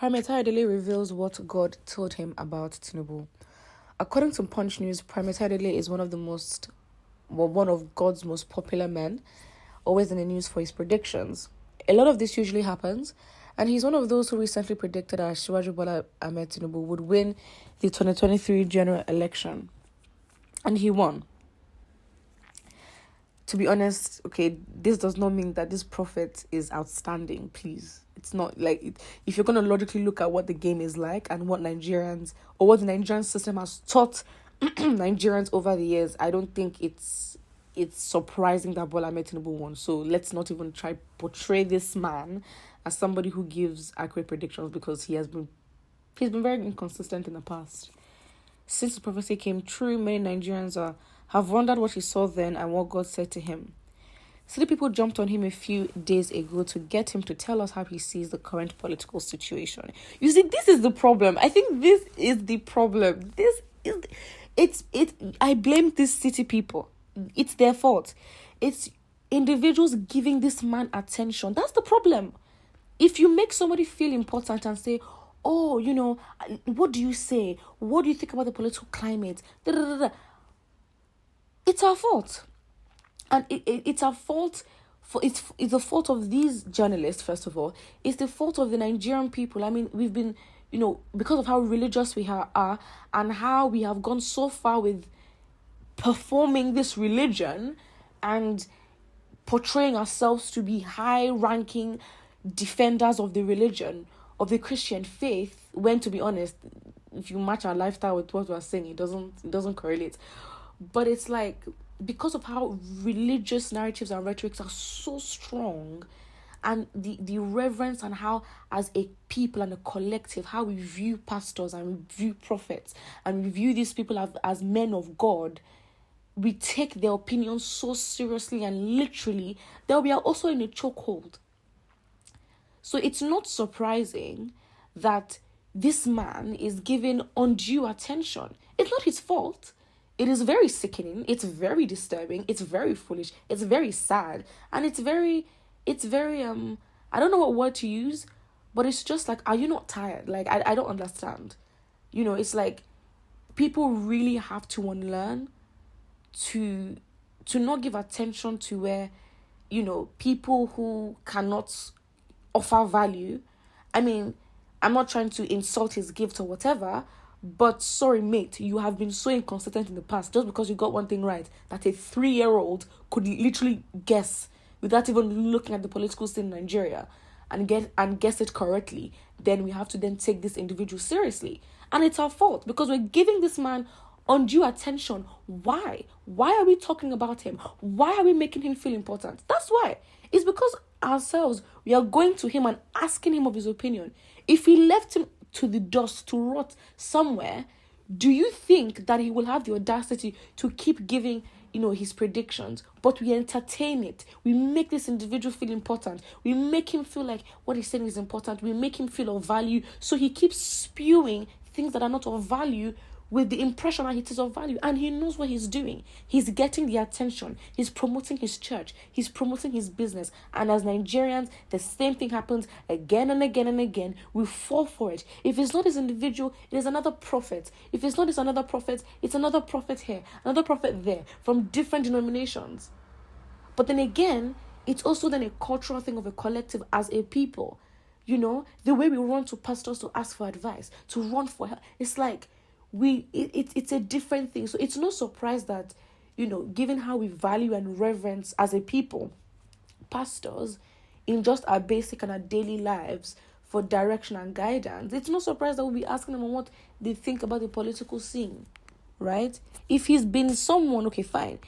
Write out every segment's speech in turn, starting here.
Prime Ayodele reveals what God told him about Tinubu. According to Punch News, Prime Ayodele is one of God's most popular men, always in the news for his predictions. A lot of this usually happens, and he's one of those who recently predicted that Asiwaju Bola Ahmed Tinubu would win the 2023 general election. And he won. To be honest, okay, this does not mean that this prophet is outstanding, please. It's not like, if you're going to logically look at what the game is like and what Nigerians, or what the Nigerian system has taught Nigerians over the years, I don't think it's surprising that Bola Ahmed Tinubu won. So let's not even try portray this man as somebody who gives accurate predictions, because he's been very inconsistent in the past. Since the prophecy came true, many Nigerians have wondered what he saw then and what God said to him. City people jumped on him a few days ago to get him to tell us how he sees the current political situation. You see, this is the problem. I think this is the problem. I blame these city people. It's their fault. It's individuals giving this man attention. That's the problem. If you make somebody feel important and say, oh, what do you say? What do you think about the political climate? It's our fault. And it's our fault. It's the fault of these journalists, first of all. It's the fault of the Nigerian people. I mean, we've been, because of how religious we are and how we have gone so far with performing this religion and portraying ourselves to be high-ranking defenders of the religion, of the Christian faith, when, to be honest, if you match our lifestyle with what we're saying, it doesn't correlate. But it's like, because of how religious narratives and rhetorics are so strong, and the reverence, and how as a people and a collective, how we view pastors and we view prophets and we view these people as men of God, we take their opinions so seriously, and literally we are also in a chokehold. So it's not surprising that this man is given undue attention. It's not his fault. It is very sickening. It's very disturbing. It's very foolish. It's very sad. And it's very, I don't know what word to use, but it's just like, are you not tired? Like, I don't understand. It's like, people really have to unlearn to not give attention to where, people who cannot offer value. I mean, I'm not trying to insult his gift or whatever, but sorry, mate, you have been so inconsistent in the past. Just because you got one thing right that a 3-year-old could literally guess without even looking at the political scene in Nigeria and guess it correctly, then we have to then take this individual seriously. And it's our fault, because we're giving this man undue attention. Why? Why are we talking about him? Why are we making him feel important? That's why. It's because ourselves, we are going to him and asking him of his opinion. If we left him to the dust to rot somewhere, do you think that he will have the audacity to keep giving his predictions? But we entertain it. We make this individual feel important. We make him feel like what he's saying is important. We make him feel of value, so he keeps spewing things that are not of value with the impression that it is of value. And he knows what he's doing. He's getting the attention. He's promoting his church. He's promoting his business. And as Nigerians, the same thing happens again and again and again. We fall for it. If it's not this individual, it is another prophet. If it's not this another prophet, it's another prophet here, another prophet there, from different denominations. But then again, it's also then a cultural thing of a collective as a people. The way we run to pastors to ask for advice, to run for help. It's like, it's a different thing. So it's no surprise that, given how we value and reverence as a people, pastors, in just our basic and our daily lives for direction and guidance, it's no surprise that we'll be asking them on what they think about the political scene, right? If he's been someone, okay, fine,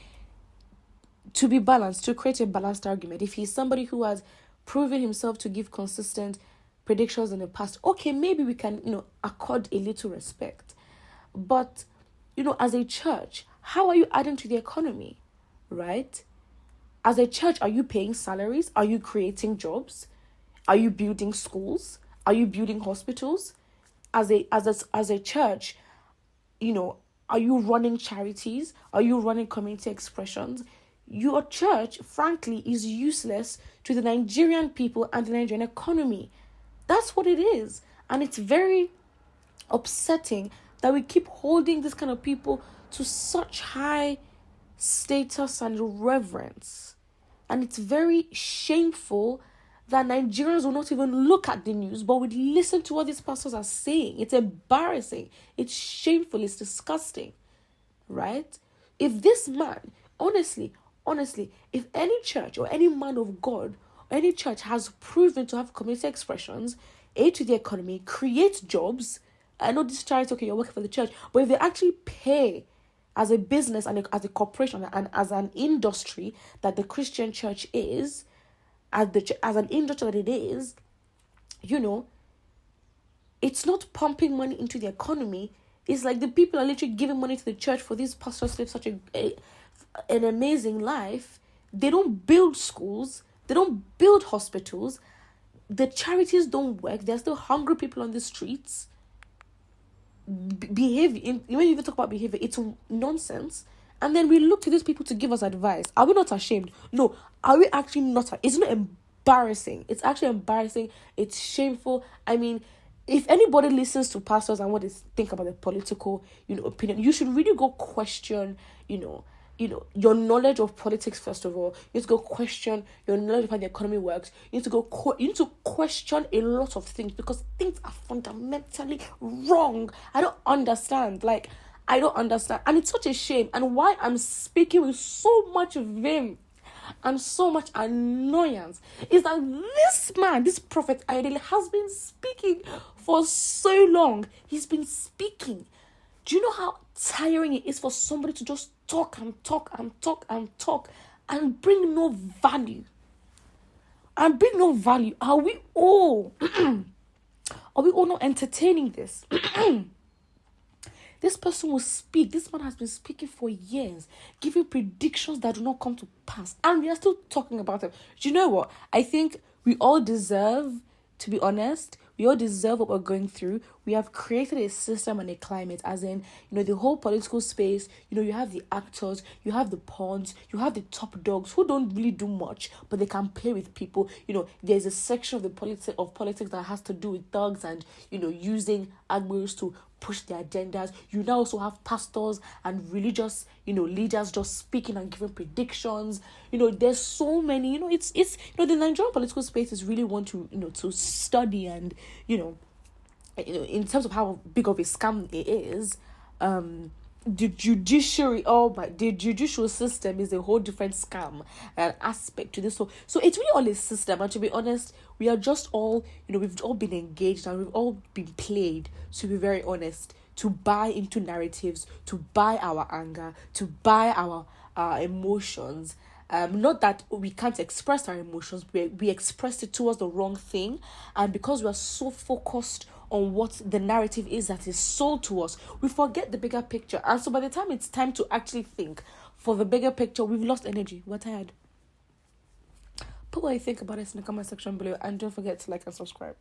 to be balanced, to create a balanced argument, if he's somebody who has proven himself to give consistent predictions in the past, okay, maybe we can, accord a little respect. But, as a church, how are you adding to the economy, right? As a church, are you paying salaries? Are you creating jobs? Are you building schools? Are you building hospitals? As a church, are you running charities? Are you running community expressions? Your church, frankly, is useless to the Nigerian people and the Nigerian economy. That's what it is. And it's very upsetting that we keep holding this kind of people to such high status and reverence. And it's very shameful that Nigerians will not even look at the news, but would listen to what these pastors are saying. It's embarrassing. It's shameful. It's disgusting. Right? If this man, honestly, if any church or any man of God or any church has proven to have community expressions, aid to the economy, create jobs, I know this charity, okay, you're working for the church, but if they actually pay as a business and as a corporation and as an industry that the Christian church is, as an industry that it is, it's not pumping money into the economy. It's like the people are literally giving money to the church for these pastors to live such an amazing life. They don't build schools. They don't build hospitals. The charities don't work. There's still hungry people on the streets. Behavior, when you even talk about behavior, it's nonsense. And then we look to these people to give us advice. Are we not ashamed? No. Are we actually not? It's not embarrassing. It's actually embarrassing. It's shameful. I mean, if anybody listens to pastors and what they think about the political, opinion, you should really go question, your knowledge of politics. First of all, you need to go question your knowledge of how the economy works. You need to question a lot of things, because things are fundamentally wrong. I don't understand. And it's such a shame. And why I'm speaking with so much vim and so much annoyance is that this man, this prophet Ayodele, has been speaking for so long. He's been speaking. Do you know how tiring it is for somebody to just talk and talk and talk and talk and bring no value? Are we all not entertaining this? This person will speak. This man has been speaking for years, giving predictions that do not come to pass. And we are still talking about them. Do you know what? I think we all deserve, to be honest, we all deserve what we're going through. We have created a system and a climate, as in, the whole political space. You have the actors, you have the pawns, you have the top dogs who don't really do much, but they can play with people. There's a section of politics that has to do with thugs and, using admirals to push their agendas. You now also have pastors and religious, leaders just speaking and giving predictions. There's so many, it's the Nigerian political space is really one to, to study. And, in terms of how big of a scam it is, the judicial system is a whole different scam and aspect to this. So it's really all a system. And to be honest, we are just all, we've all been engaged and we've all been played, to be very honest, to buy into narratives, to buy our anger, to buy our emotions. Not that we can't express our emotions, we expressed it towards the wrong thing. And because we are so focused on what the narrative is that is sold to us, we forget the bigger picture. And so by the time it's time to actually think for the bigger picture, we've lost energy. We're tired. Put what you think about it in the comment section below, and don't forget to like and subscribe.